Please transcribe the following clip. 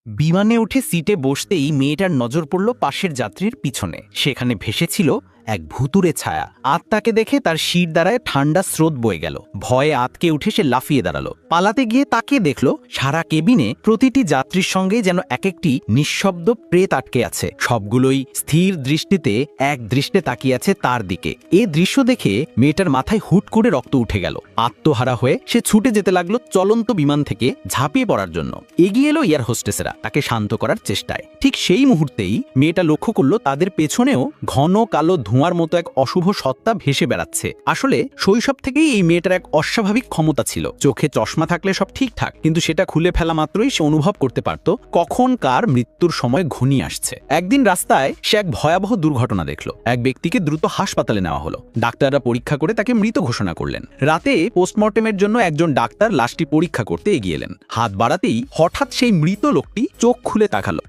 বিমানে উঠে সিটে বসতেই মেয়েটার নজর পড়ল পাশের যাত্রীর পিছনে। সেখানে ভেসেছিল এক ভুতুরে ছায়া। আত্মাকে দেখে তার শির দ্বারায় ঠান্ডা স্রোত বয়ে গেল। ভয়ে আতকে উঠে সে লাফিয়ে দাঁড়ালো। পালাতে গিয়ে তাকে দেখল সারা কেবিনে প্রতিটি যাত্রীর সঙ্গে যেন এক একটি নিঃশব্দ প্রেত আটকে আছে। সবগুলোই স্থির দৃষ্টিতে এক দৃষ্টে তাকিয়ে আছে তার দিকে। এ দৃশ্য দেখে মেয়েটার মাথায় হুট করে রক্ত উঠে গেল। আত্মহারা হয়ে সে ছুটে যেতে লাগলো চলন্ত বিমান থেকে ঝাঁপিয়ে পড়ার জন্য। এগিয়ে এলো এয়ার হোস্টেসেরা তাকে শান্ত করার চেষ্টায়। ঠিক সেই মুহূর্তেই মেয়েটা লক্ষ্য করলো তাদের পেছনেও ঘন কালো ধোঁয়ার মতো এক অশুভ সত্তা ভেসে বেড়াচ্ছে। আসলে শৈশব থেকেই এই মেয়েটার এক অস্বাভাবিক ক্ষমতা ছিল। চোখে চশমা থাকলে সব ঠিকঠাক, কিন্তু সেটা খুলে ফেলা মাত্রই সে অনুভব করতে পারত কখন কার মৃত্যুর সময় ঘনিয়ে আসছে। একদিন রাস্তায় সে এক ভয়াবহ দুর্ঘটনা দেখলো। এক ব্যক্তিকে দ্রুত হাসপাতালে নেওয়া হলো। ডাক্তাররা পরীক্ষা করে তাকে মৃত ঘোষণা করলেন। রাতে পোস্টমর্টেমের জন্য একজন ডাক্তার লাশটি পরীক্ষা করতে এগিয়ে এলেন। হাত বাড়াতেই হঠাৎ সেই মৃত লোকটি চোখ খুলে তাকালো।